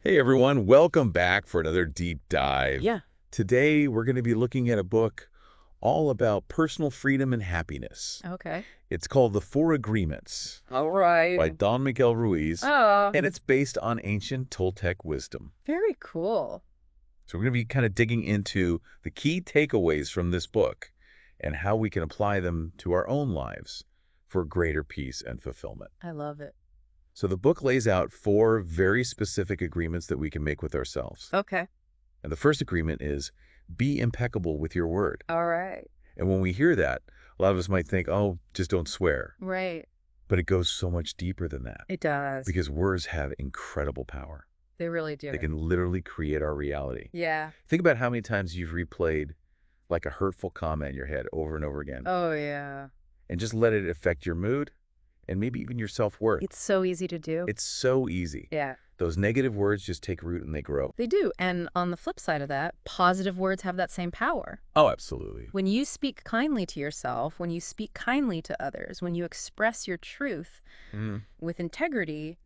Hey everyone, welcome back for another deep dive. Yeah. Today we're going to be looking at a book all about personal freedom and happiness. Okay. It's called The Four Agreements All right. by Don Miguel Ruiz, Oh, and it's based on ancient Toltec wisdom. very cool. So we're going to be kind of digging into the key takeaways from this book and how we can apply them to our own lives for greater peace and fulfillment. I love it. So the book lays out four very specific agreements that we can make with ourselves. Okay. And the first agreement is be impeccable with your word. All right. And when we hear that, a lot of us might think, oh, just don't swear. Right. But it goes so much deeper than that It does. because words have incredible power. They really do. They can literally create our reality. Yeah. Think about how many times you've replayed like a hurtful comment in your head over and over again Oh, yeah. and just let it affect your mood and maybe even your self-worth. It's so easy to do. It's so easy. Yeah. Those negative words just take root and they grow. They do. And on the flip side of that, positive words have that same power. Oh, absolutely. When you speak kindly to yourself, when you speak kindly to others, when you express your truth with integrity,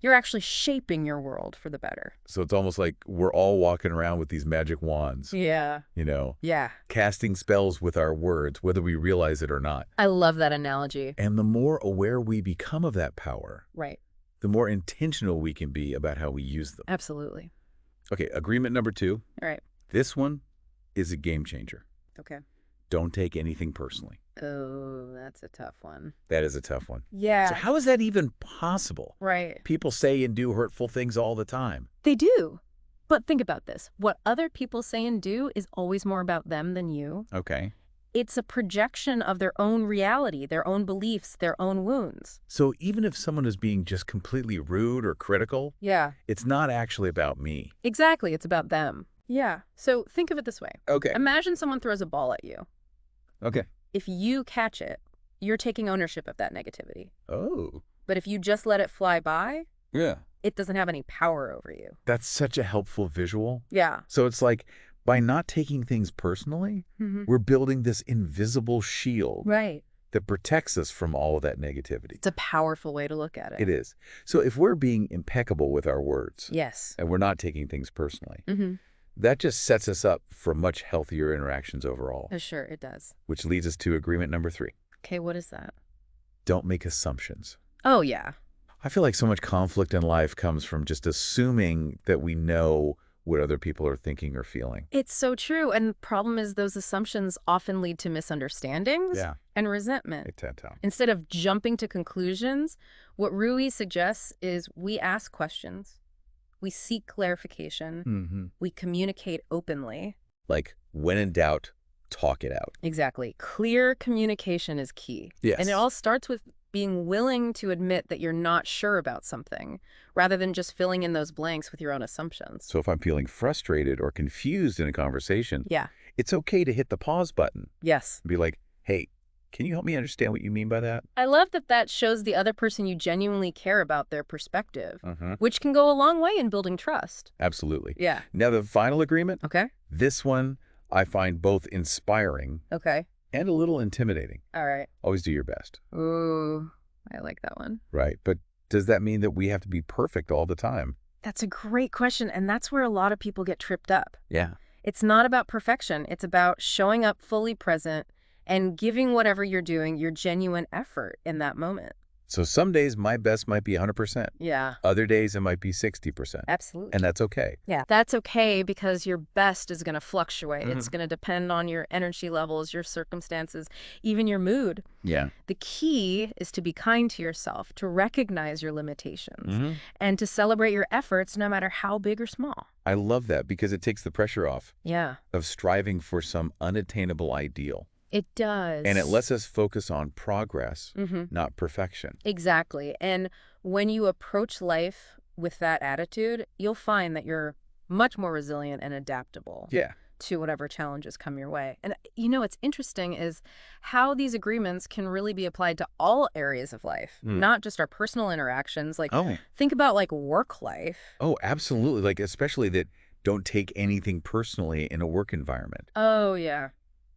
you're actually shaping your world for the better. So it's almost like we're all walking around with these magic wands, Yeah. Yeah. casting spells with our words, whether we realize it or not. I love that analogy. And the more aware we become of that power, Right. the more intentional we can be about how we use them. Absolutely. Okay, agreement number 2. All right. This one is a game changer. Okay. Don't take anything personally. Oh, that's a tough one. That is a tough one. Yeah. So how is that even possible? Right. People say and do hurtful things all the time. They do. But think about this. What other people say and do is always more about them than you. Okay. It's a projection of their own reality, their own beliefs, their own wounds. So even if someone is being just completely rude or critical, Yeah. it's not actually about me. Exactly. It's about them. Yeah. So think of it this way. Okay. Imagine someone throws a ball at you. Okay. If you catch it, you're taking ownership of that negativity. Oh. But if you just let it fly by, Yeah. it doesn't have any power over you. That's such a helpful visual. Yeah. So it's like by not taking things personally, we're building this invisible shield Right. that protects us from all of that negativity. It's a powerful way to look at it. It is. So if we're being impeccable with our words Yes. and we're not taking things personally, Mm-hmm. that just sets us up for much healthier interactions overall, Sure, it does. which leads us to agreement number 3. Okay, what is that? Don't make assumptions. Oh, yeah. I feel like so much conflict in life comes from just assuming that we know what other people are thinking or feeling. It's so true. And the problem is those assumptions often lead to misunderstandings Yeah. and resentment. It's that town. Instead of jumping to conclusions, what Rui suggests is we ask questions, we seek clarification, we communicate openly. Like, when in doubt, talk it out. Exactly. Clear communication is key. Yes. And it all starts with being willing to admit that you're not sure about something, rather than just filling in those blanks with your own assumptions. So if I'm feeling frustrated or confused in a conversation, Yeah. it's okay to hit the pause button Yes. and be like, hey, can you help me understand what you mean by that? I love that that shows the other person you genuinely care about their perspective, Uh-huh. which can go a long way in building trust. Absolutely. Yeah. Now, the final agreement, Okay. this one I find both inspiring Okay. and a little intimidating. All right. Always do your best, Ooh, I like that one. right? But does that mean that we have to be perfect all the time? That's a great question, and that's where a lot of people get tripped up. Yeah. It's not about perfection. It's about showing up fully present and giving whatever you're doing your genuine effort in that moment. So some days my best might be 100%. Yeah, Other days it might be 60%. absolutely. And that's okay. Yeah, that's okay because your best is going to fluctuate. It's going to depend on your energy levels, your circumstances, even your mood. Yeah. The key is to be kind to yourself, to recognize your limitations, and to celebrate your efforts no matter how big or small. I love that because it takes the pressure off Yeah, of striving for some unattainable ideal. it does. And it lets us focus on progress, not perfection. Exactly. And when you approach life with that attitude, you'll find that you're much more resilient and adaptable Yeah. to whatever challenges come your way. And what's interesting is how these agreements can really be applied to all areas of life, not just our personal interactions. Like, think about like work life. Oh, absolutely. Like, especially that don't take anything personally in a work environment Oh, yeah.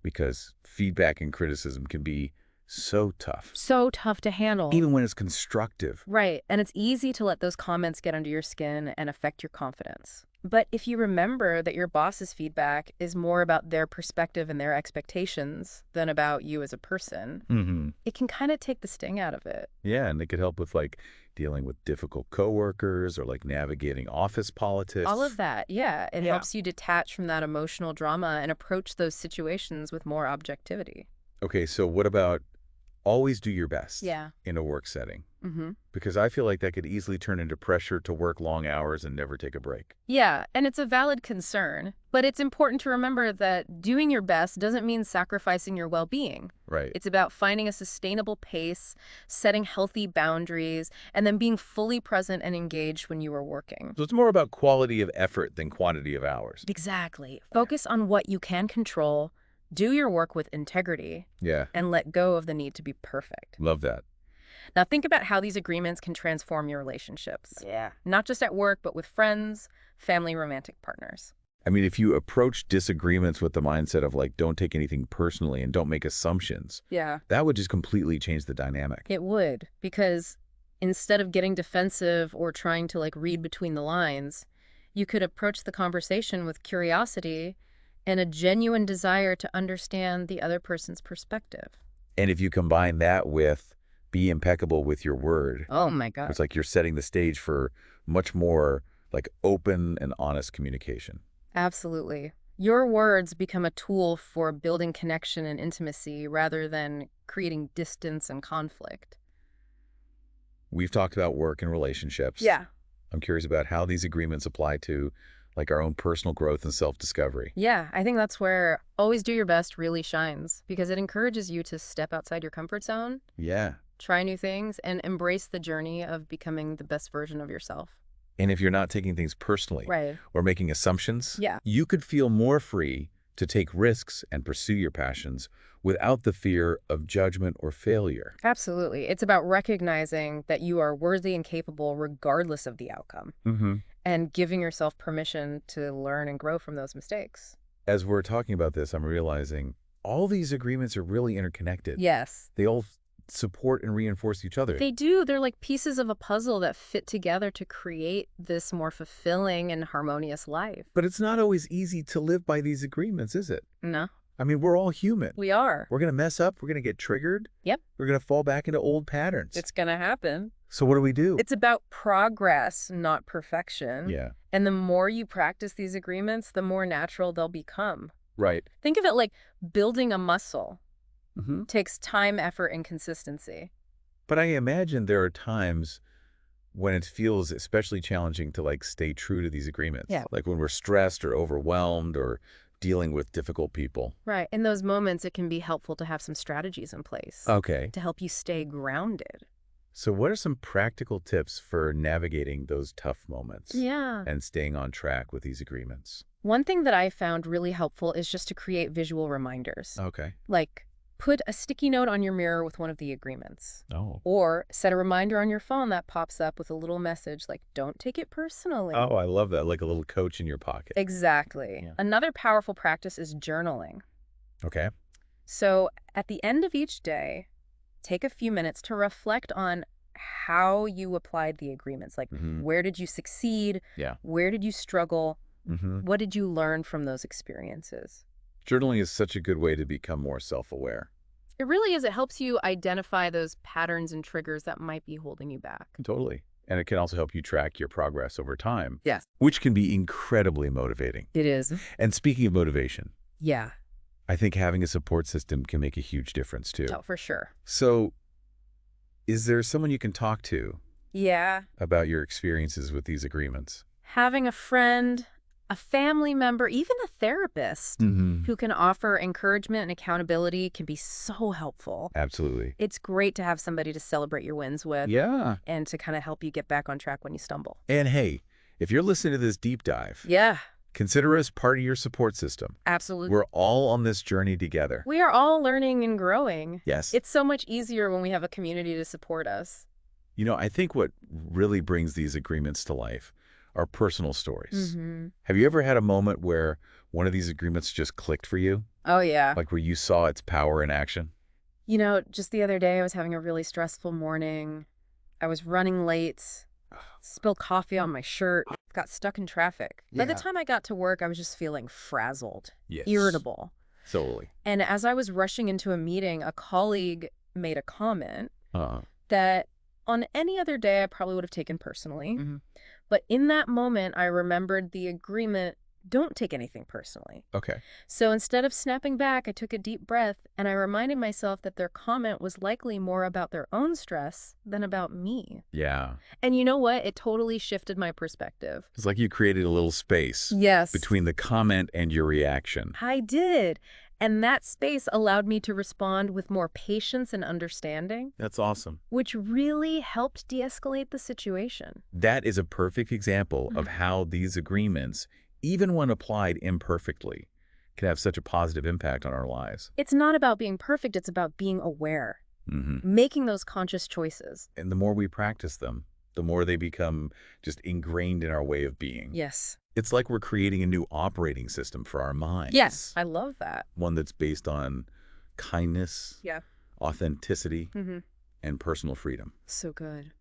because feedback and criticism can be So tough. So tough to handle. Even when it's constructive. Right. And it's easy to let those comments get under your skin and affect your confidence. But if you remember that your boss's feedback is more about their perspective and their expectations than about you as a person, it can kind of take the sting out of it. Yeah, and it could help with like dealing with difficult coworkers or like navigating office politics. All of that, yeah. It helps you detach from that emotional drama and approach those situations with more objectivity. Okay, so what about always do your best Yeah. in a work setting? Mm-hmm. Because I feel like that could easily turn into pressure to work long hours and never take a break. Yeah, and it's a valid concern, but it's important to remember that doing your best doesn't mean sacrificing your well-being. Right. It's about finding a sustainable pace, setting healthy boundaries, and then being fully present and engaged when you are working. So it's more about quality of effort than quantity of hours. Exactly. Focus on what you can control, do your work with integrity, Yeah. and let go of the need to be perfect. Love that. Now think about how these agreements can transform your relationships. Yeah. Not just at work, but with friends, family, romantic partners. I mean, if you approach disagreements with the mindset of like, don't take anything personally and don't make assumptions, Yeah. that would just completely change the dynamic. It would, because instead of getting defensive or trying to like read between the lines, you could approach the conversation with curiosity and a genuine desire to understand the other person's perspective. And if you combine that with be impeccable with your word, Oh my God. it's like you're setting the stage for much more like open and honest communication. Absolutely. Your words become a tool for building connection and intimacy rather than creating distance and conflict. We've talked about work and relationships. Yeah. I'm curious about how these agreements apply to like our own personal growth and self-discovery. Yeah, I think that's where always do your best really shines because it encourages you to step outside your comfort zone, Yeah. try new things, and embrace the journey of becoming the best version of yourself. And if you're not taking things personally Right. or making assumptions, Yeah. you could feel more free to take risks and pursue your passions without the fear of judgment or failure. Absolutely. It's about recognizing that you are worthy and capable regardless of the outcome and giving yourself permission to learn and grow from those mistakes. As we're talking about this, I'm realizing all these agreements are really interconnected. Yes. They all support and reinforce each other. They do. They're like pieces of a puzzle that fit together to create this more fulfilling and harmonious life. But it's not always easy to live by these agreements, is it? No, I mean, we're all human. we are. We're going to mess up. We're going to get triggered. Yep. We're going to fall back into old patterns. It's going to happen. So what do we do? It's about progress, not perfection. Yeah. And the more you practice these agreements, the more natural they'll become. Right. Think of it like building a muscle. Mm-hmm. Takes time, effort, and consistency. But I imagine there are times when it feels especially challenging to like stay true to these agreements. Yeah. Like when we're stressed or overwhelmed or dealing with difficult people. Right. In those moments, it can be helpful to have some strategies in place Okay. to help you stay grounded. So what are some practical tips for navigating those tough moments Yeah. and staying on track with these agreements? One thing that I found really helpful is just to create visual reminders. Okay. Like, put a sticky note on your mirror with one of the agreements. Oh. Or set a reminder on your phone that pops up with a little message like, don't take it personally. Oh, I love that. Like a little coach in your pocket. Exactly. Yeah. Another powerful practice is journaling. Okay. So at the end of each day, take a few minutes to reflect on how you applied the agreements. Like, where did you succeed? Yeah. Where did you struggle? Mm-hmm. What did you learn from those experiences? Journaling is such a good way to become more self-aware. It really is. It helps you identify those patterns and triggers that might be holding you back. Totally. And it can also help you track your progress over time. Yes. Which can be incredibly motivating. It is. And speaking of motivation, Yeah. I think having a support system can make a huge difference too. Oh, for sure. So is there someone you can talk to Yeah. about your experiences with these agreements? Having a friend, a family member, even a therapist who can offer encouragement and accountability can be so helpful. Absolutely. It's great to have somebody to celebrate your wins with Yeah. and to kind of help you get back on track when you stumble. And hey, if you're listening to this deep dive, Yeah, consider us part of your support system. absolutely. We're all on this journey together. We are all learning and growing. Yes. It's so much easier when we have a community to support us. You know, I think what really brings these agreements to life are personal stories. Have you ever had a moment where one of these agreements just clicked for you? Oh, yeah. Like where you saw its power in action? Just the other day, I was having a really stressful morning. I was running late, spilled coffee on my shirt, got stuck in traffic. By the time I got to work, I was just feeling frazzled, irritable. Solely. And as I was rushing into a meeting, a colleague made a comment Uh, that on any other day I probably would have taken personally. But in that moment, I remembered the agreement, don't take anything personally. okay. So instead of snapping back, I took a deep breath and I reminded myself that their comment was likely more about their own stress than about me. Yeah. And you know what? It totally shifted my perspective. It's like you created a little space Yes, between the comment and your reaction. I did. And that space allowed me to respond with more patience and understanding, That's awesome. which really helped de-escalate the situation. That is a perfect example of how these agreements, even when applied imperfectly, can have such a positive impact on our lives. It's not about being perfect, it's about being aware, making those conscious choices. And the more we practice them, the more they become just ingrained in our way of being. Yes. It's like we're creating a new operating system for our minds. Yes, I love that. One that's based on kindness, Yeah. authenticity, and personal freedom. So good.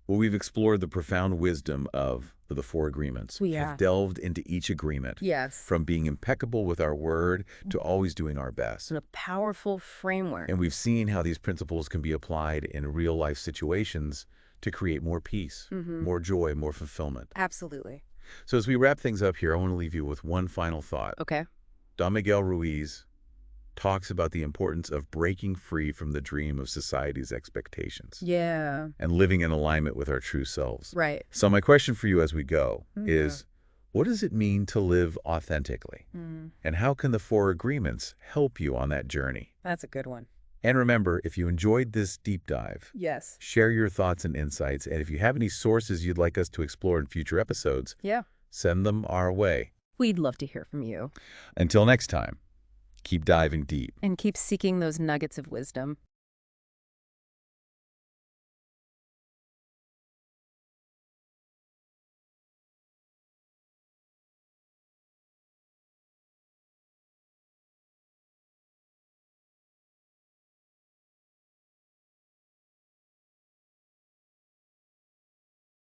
Well, we've explored the profound wisdom of the 4 agreements. We have. Have delved into each agreement. Yes. From being impeccable with our word to always doing our best. And a powerful framework. And we've seen how these principles can be applied in real-life situations to create more peace, more joy, more fulfillment. Absolutely. So as we wrap things up here, I want to leave you with one final thought. Okay. Don Miguel Ruiz talks about the importance of breaking free from the dream of society's expectations. Yeah. And living in alignment with our true selves. Right. So my question for you as we go is, what does it mean to live authentically? And how can the 4 agreements help you on that journey? That's a good one. And remember, if you enjoyed this deep dive, Yes. share your thoughts and insights. And if you have any sources you'd like us to explore in future episodes, Yeah. send them our way. We'd love to hear from you. Until next time, keep diving deep. And keep seeking those nuggets of wisdom.